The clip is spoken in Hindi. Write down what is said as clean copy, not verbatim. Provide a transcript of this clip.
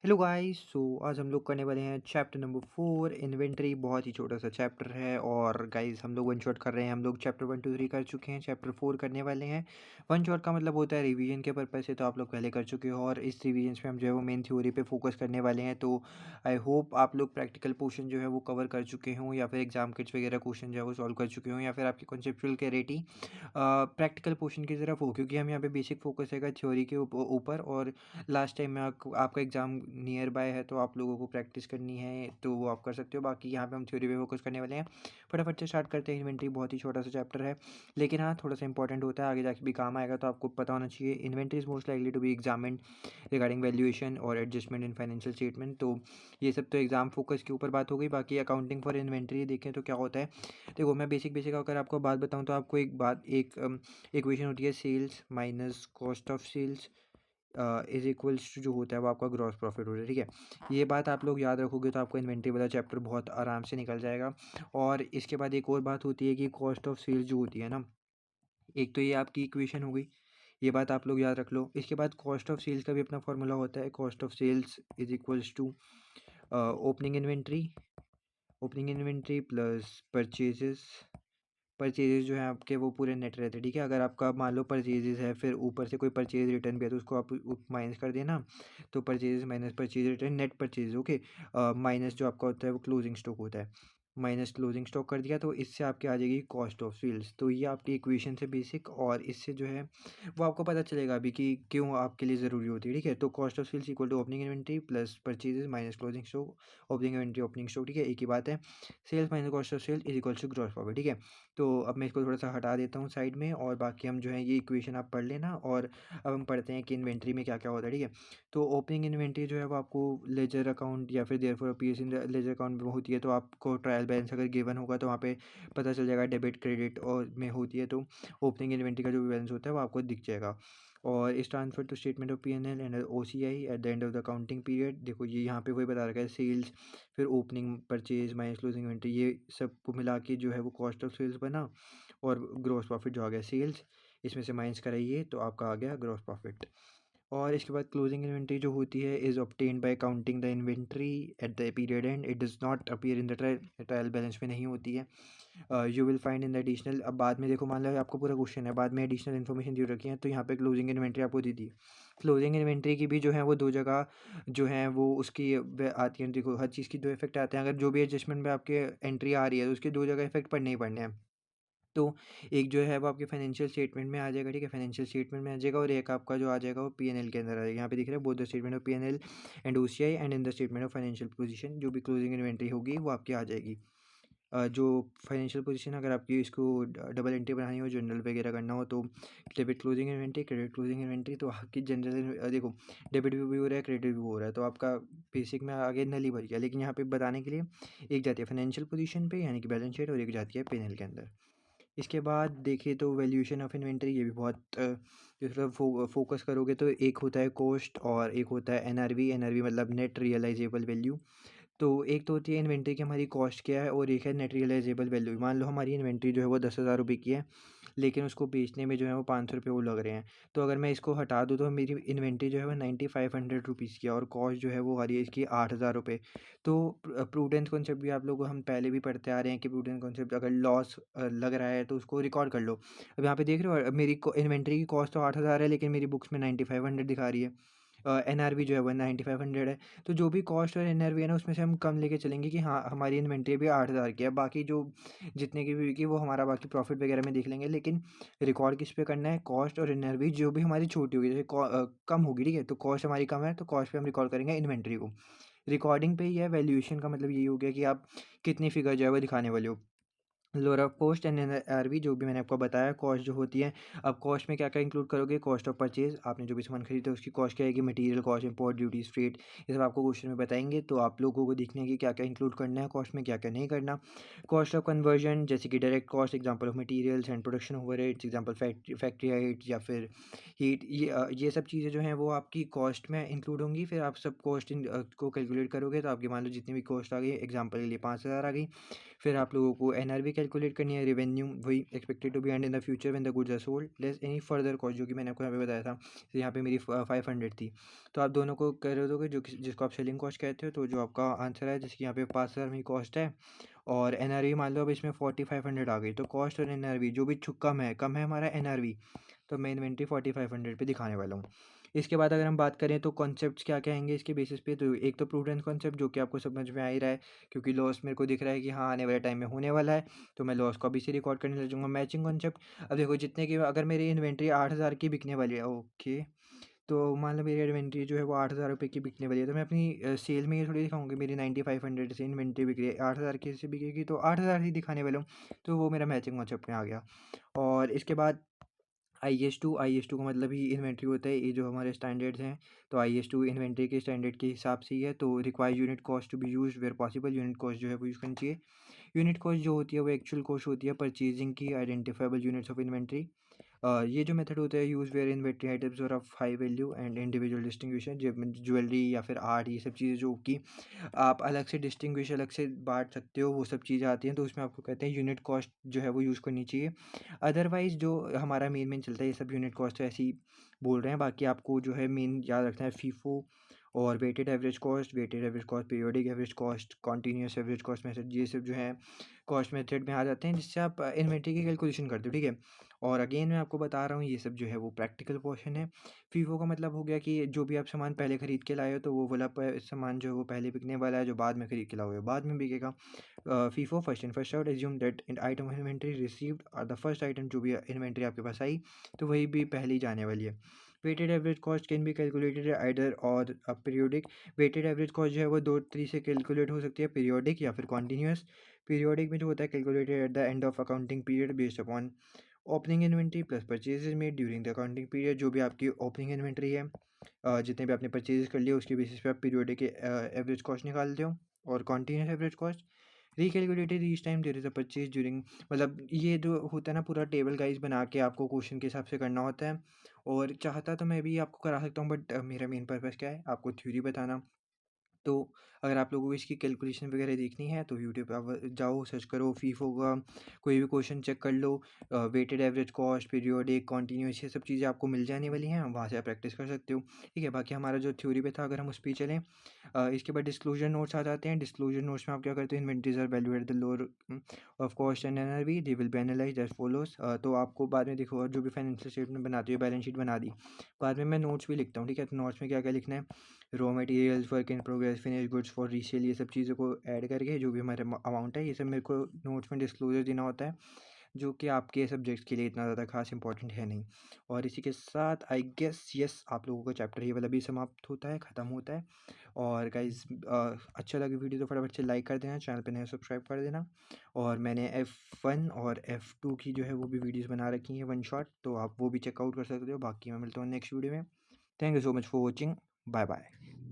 Hello guys. आज हम लोग करने वाले हैं चैप्टर नंबर 4 इन्वेंटरी। बहुत ही छोटा सा चैप्टर है और गाइस हम लोग वन शॉट कर रहे हैं। हम लोग चैप्टर 1 2 3 कर चुके हैं, चैप्टर 4 करने वाले हैं। वन शॉट का मतलब होता है रिवीजन के पर्पज से, तो आप लोग पहले कर चुके हो और इस रिवीजन में हम जो है वो मेन थ्योरी पे फोकस करने वाले हैं। तो आई होप आप लोग प्रैक्टिकल पोर्शन जो है वो कवर कर चुके हों, या फिर एग्जाम किट्स वगैरह क्वेश्चन जो है वो सॉल्व कर चुके हों, या फिर आपकी कॉन्सेप्चुअल क्लैरिटी प्रैक्टिकल पोर्शन की तरफ हो, क्योंकि हम यहाँ पे बेसिक फोकस है थ्योरी के ऊपर। और लास्ट टाइम में आपका एग्ज़ाम नियर बाय है, तो आप लोगों को प्रैक्टिस करनी है तो वो आप कर सकते हो। बाकी यहाँ पे हम थ्योरी पे फोकस करने वाले हैं। फटाफट से स्टार्ट करते हैं। इन्वेंट्री बहुत ही छोटा सा चैप्टर है, लेकिन हाँ थोड़ा सा इंपॉर्टेंट होता है, आगे जाके भी काम आएगा, तो आपको पता होना चाहिए। Inventory is most likely to be examined regarding valuation और एडजस्टमेंट इन फाइनेंशियल स्टेटमेंट। तो ये सब तो एग्जाम फोकस के ऊपर बात हो गई। बाकी अकाउंटिंग फॉर इन्वेंट्री देखें तो क्या होता है। देखो मैं बेसिक बेसिक अगर आपको बात बताऊँ, तो आपको एक इक्वेशन होती है, sales minus cost of sales is equals to जो होता है वो आपका ग्रॉस प्रॉफिट होता है। ठीक है, ये बात आप लोग याद रखोगे तो आपको इन्वेंट्री वाला चैप्टर बहुत आराम से निकल जाएगा। और इसके बाद एक और बात होती है कि कॉस्ट ऑफ सेल्स जो होती है ना, एक तो ये आपकी इक्वेशन हो गई, ये बात आप लोग याद रख लो। इसके बाद कॉस्ट ऑफ सेल्स का भी अपना फॉर्मूला होता है, cost of sales is equals to opening inventory plus purchases. Purchases जो है आपके वो पूरे नेट रहते हैं। ठीक है, अगर आपका मान लो परचेजेस है, फिर ऊपर से कोई परचेज रिटर्न भी है, तो उसको आप माइनस कर देना। तो purchases minus purchase return net purchase, okay. Minus जो आपका होता है वो क्लोजिंग स्टॉक होता है, माइनस क्लोजिंग स्टॉक कर दिया, तो इससे आपके आ जाएगी कॉस्ट ऑफ सेल्स। तो ये आपकी इक्वेशन से बेसिक, और इससे जो है वो आपको पता चलेगा अभी कि क्यों आपके लिए ज़रूरी होती है। ठीक है, तो cost of sales equal to opening inventory plus purchases minus closing stock, opening inventory opening stock. ठीक है, एक ही बात है। Sales minus cost of sales is equal to gross profit. ठीक है, तो अब मैं इसको थोड़ा सा हटा देता हूँ साइड में, और बाकी हम जो है ये इक्वेशन आप पढ़ लेना। और अब हम पढ़ते हैं कि इन्वेंट्री में क्या क्या होता है। ठीक है, तो ओपनिंग इन्वेंट्री जो है वो आपको लेजर अकाउंट या फिर देयरफॉर अपीयर्स इन लेजर अकाउंट में होती है। तो आपको ट्रायल बैलेंस अगर गिवन होगा तो वहाँ पे पता चल जाएगा, डेबिट क्रेडिट और में होती है, तो ओपनिंग इन्वेंट्री का जो भी बैलेंस होता है वो आपको दिख जाएगा। और इस transfer to statement of P&L and OCI at the end of the accounting period. देखो ये यहाँ पे वही बता रखा है, सेल्स फिर opening purchase minus closing inventory, ये सबको मिला के जो है वो कॉस्ट ऑफ सेल्स बना। और ग्रॉस प्रॉफिट जो आ गया सेल्स, इसमें से माइनस कराइए तो आपका आ गया ग्रॉस प्रॉफिट। और इसके बाद क्लोजिंग इन्वेंट्री जो होती है is obtained by counting the inventory at the period and it does not appear in the trial balance में नहीं होती है। You will find in the additional. अब बाद में देखो, मान लो आपको पूरा क्वेश्चन है, बाद में एडिशनल इन्फॉर्मेशन दी रखी है, तो यहाँ पे क्लोजिंग इन्वेंट्री आपको दी थी। क्लोजिंग इन्वेंट्री की भी जो है वो दो जगह जो है वो उसकी आती है। देखो हर चीज़ की दो इफेक्ट आते हैं, अगर जो भी एडजस्टमेंट में आपके एंट्री आ रही है तो उसके दो जगह इफेक्ट पड़ने ही पड़ने हैं। तो एक जो है वो आपके फाइनेंशियल स्टेटमेंट में आ जाएगा। ठीक है, फाइनेंशियल स्टेटमेंट में आ जाएगा, और एक आपका जो आ जाएगा वो P&L के अंदर आ जाएगा। यहाँ पे दिख रहा है both the statement of P&L and OCI and in the statement of financial position, जो भी क्लोजिंग इन्वेंट्री होगी वो आपकी आ जाएगी। जो फाइनेंशियल पोजीशन अगर आपकी इसको डबल एंट्री बनानी हो, जनरल वगैरह करना हो, तो debit closing inventory credit closing inventory, तो आपकी जनरल देखो डेबिट भी हो रहा है क्रेडिट भी हो रहा है, तो आपका बेसिक में आगे नल ही भर गया। लेकिन यहाँ पे बताने के लिए एक जाती है फाइनेंशियल पोजीशन पे यानी कि बैलेंस शीट, और एक जाती है P&L के अंदर। इसके बाद देखिए तो वैल्यूएशन ऑफ इन्वेंट्री, ये भी बहुत जिस पर फोकस करोगे तो एक होता है कॉस्ट और एक होता है NRV मतलब नेट रियलाइजेबल वैल्यू। तो एक तो होती है इन्वेंट्री की हमारी कॉस्ट क्या है, और एक है नेट रियलाइजेबल वैल्यू। मान लो हमारी इन्वेंट्री जो है वो 10,000 रुपये की है, लेकिन उसको बेचने में जो है वो 500 रुपये वो लग रहे हैं। तो अगर मैं इसको हटा दूँ तो मेरी इन्वेंट्री जो है वो 9500 रुपीज़ की है, और कॉस्ट जो है वो आ रही है इसकी 8,000 रुपये। तो प्रूडेंस कॉन्सेप्ट भी आप लोग हम पहले भी पढ़ते आ रहे हैं कि प्रूडेंस कॉन्सेप्ट अगर लॉस लग रहा है तो उसको रिकॉर्ड कर लो। अब यहाँ पे देख रहे हो मेरी इन्वेंट्री की कॉस्ट तो 8,000 है, लेकिन मेरी बुक्स में 9500 दिखा रही है। NRV जो है वो 9500 है। तो जो भी कॉस्ट और NRV है ना, उसमें से हम कम लेके चलेंगे कि हाँ हमारी इन्वेंट्री भी 8,000 की है, बाकी जो जितने की भी की वो हमारा बाकी प्रॉफिट वगैरह में देख लेंगे। लेकिन रिकॉर्ड किस पे करना है, कॉस्ट और NRV जो भी हमारी छोटी होगी, जैसे कम होगी। ठीक है, तो कॉस्ट हमारी कम है तो कॉस्ट पे हम रिकॉर्ड करेंगे इन्वेंट्री को। रिकॉर्डिंग पे ही है, वैल्यूएशन का मतलब यही हो गया कि आप कितनी फिगर जो है वो दिखाने वाले हो। Lower of cost and NRV जो भी मैंने आपको बताया कॉस्ट जो होती है। अब कॉस्ट में क्या क्या इंक्लूड करोगे, कॉस्ट ऑफ परचेज, आपने जो भी सामान खरीदा उसकी कॉस्ट क्या आएगी, material cost, import duties, freight, ये सब आपको क्वेश्चन में बताएंगे। तो आप लोगों को देखना है कि क्या क्या इंक्लूड करना है कॉस्ट में, क्या क्या नहीं करना। कॉस्ट ऑफ कन्वर्जन जैसे कि direct cost, example of materials and production overheads, example factory height या फिर हीट, ये सब चीज़ें जो हैं वो आपकी कॉस्ट में इंक्लूड होंगी। फिर आप सब कॉस्ट को कैलकुलेट करोगे तो आपकी मान लो जितनी भी कॉस्ट आ गई, एग्जांपल के लिए 5,000 आ गई। फिर आप लोगों को NRV कैलकुलेट करनी है रेवेन्यू, वही expected to be earn in the future when the goods are sold less any further cost, जो कि मैंने आपको यहाँ पे बताया था। तो यहाँ पे मेरी 500 थी, तो आप दोनों को कर दोगे जो जिसको आप सेलिंग कॉस्ट कहते हो। तो जो आपका आंसर है जिसकी यहाँ पे 5,000 में कॉस्ट है और एनआरवी मान लो अब इसमें 4500 आ गई, तो कॉस्ट और एनआरवी जो भी कम है हमारा एनआरवी, तो मैं इन्वेंट्री 4500 पे दिखाने वाला हूँ। इसके बाद अगर हम बात करें तो कॉन्सेप्ट्स क्या क्या आएंगे इसके बेसिस पे, तो एक तो प्रूडेंस कॉन्सेप्ट जो कि आपको समझ में आ ही रहा है, क्योंकि लॉस मेरे को दिख रहा है कि हाँ आने वाले टाइम में होने वाला है, तो मैं लॉस को अभी से रिकॉर्ड करने लग जाऊँगा। मैचिंग कॉन्सेप्ट, अब देखो जितने की अगर मेरी इन्वेंट्री 8000 की बिकने वाली है, ओके, तो मान लो मेरी इन्वेंट्री जो है वो 8000 रुपये की बिकने वाली है, तो मैं अपनी सेल में ये थोड़ी दिखाऊंगी मेरी 9500 से इन्वेंट्री बिक रही है, 8000 की से बिकेगी तो 8000 ही दिखाने वाला हूँ। तो वो मेरा मैचिंग कॉन्सेप्ट में आ गया। और इसके बाद आई एस टू का मतलब ही इन्वेंट्री होता है, ये जो हमारे स्टैंडर्ड्स हैं, तो आई एस टू इन्वेंट्री के स्टैंडर्ड के हिसाब से ही है। तो require unit cost to be use where possible, unit cost जो है वो यूज़ करनी चाहिए। यूनिट कॉस्ट जो होती है वो एक्चुअल कॉस्ट होती है परचेजिंग की आइडेंटिफाइबल यूनिट्स ऑफ इन्वेंट्री। ये जो मेथड होता है यूज़ वेयर इन्वेंट्री आइटम्स और of high value and individual distinction, jewellery या फिर आर्ट, ये सब चीज़ें जो कि आप अलग से डिस्टिंग्विश अलग से बांट सकते हो, वो सब चीज़ें आती हैं, तो उसमें आपको कहते हैं यूनिट कॉस्ट जो है वो यूज़ करनी चाहिए। अदरवाइज़ जो हमारा मेन चलता है ये सब यूनिट कॉस्ट ऐसे ही बोल रहे हैं, बाकी आपको जो है मेन याद रखना है फीफो और weighted average cost, periodic average cost, continuous average cost method, ये सब जो है कॉस्ट मेथड में आ जाते हैं, जिससे आप इन्वेंट्री की कैलकुलेशन करते हो, ठीक है। और अगेन मैं आपको बता रहा हूँ ये सब जो है वो प्रैक्टिकल पोर्शन है। फीफो का मतलब हो गया कि जो भी आप सामान पहले ख़रीद के लाए हो, तो वो वाला सामान जो है वो पहले बिकने वाला है, जो बाद में ख़रीद के लाओगे बाद में बिकेगा। FIFO first in first out, assume that in item of inventory received और द फर्स्ट आइटम जो भी इन्वेंट्री आपके पास आई, तो वही भी पहले ही जाने वाली है। Weighted average cost can be calculated either or periodic. Weighted average cost जो है वो दो तरीके से कैलकुलेट हो सकती है, पीरियोडिक या फिर कॉन्टीन्यूस। पीरियोडिक में जो होता है calculated at the end of accounting period based upon opening inventory plus purchases made during the accounting period, जो भी आपकी ओपनिंग इन्वेंट्री है, जितने भी आपने परचेज कर लिए उसके बेसिस पे आप पीरियोडिक एवरेज कॉस्ट निकालते हो। और continuous average cost recalculated each time there is a purchase during, मतलब ये जो होता है ना पूरा टेबल गाइस बना के आपको क्वेश्चन के हिसाब से करना होता है। और चाहता तो मैं भी आपको करा सकता हूँ, बट मेरा मेन पर्पज़ क्या है, आपको थ्योरी बताना। तो अगर आप लोगों को इसकी कैलकुलेशन वगैरह देखनी है तो यूट्यूब पे आप जाओ, सर्च करो फीफो का, कोई भी क्वेश्चन चेक कर लो, weighted average cost, periodic, continuous, ये सब चीज़ें आपको मिल जाने वाली हैं, वहाँ से आप प्रैक्टिस कर सकते हो, ठीक है। बाकी हमारा जो थ्योरी पे था अगर हम उस पर चलें, इसके बाद डिस्क्लोजर नोट्स आ जाते हैं। डिस्क्लोजर नोट्स में आप क्या करते हैं, inventories are value at the lower of cost and NRV, they will be analyzed as follows. तो आपको बाद में देखो, जो भी फाइनेंशियल स्टेटमेंट बनाते हो, बैलेंस शीट बना दी, बाद में मैं नोट्स भी लिखता हूँ, ठीक है। तो नोट्स में क्या क्या लिखना है, raw materials, work in progress, finish goods for resale, ये सब चीज़ों को ऐड करके जो भी हमारे अमाउंट है, ये सब मेरे को नोट्स में डिस्क्लोजर देना होता है, जो कि आपके सब्जेक्ट्स के लिए इतना ज़्यादा खास इंपॉर्टेंट है नहीं। और इसी के साथ आई गेस यस आप लोगों का चैप्टर ये वाला भी समाप्त होता है, ख़त्म होता है। और गाइज अच्छा लगे वीडियो तो फटाफट से लाइक कर देना, चैनल पे नए सब्सक्राइब कर देना। और मैंने F1 और F2 की जो है वो भी वीडियोज़ बना रखी हैं वन शॉट, तो आप वो भी चेकआउट कर सकते हो। बाकी मैं मिलता हूँ नेक्स्ट वीडियो में। Thank you so much for watching, bye bye.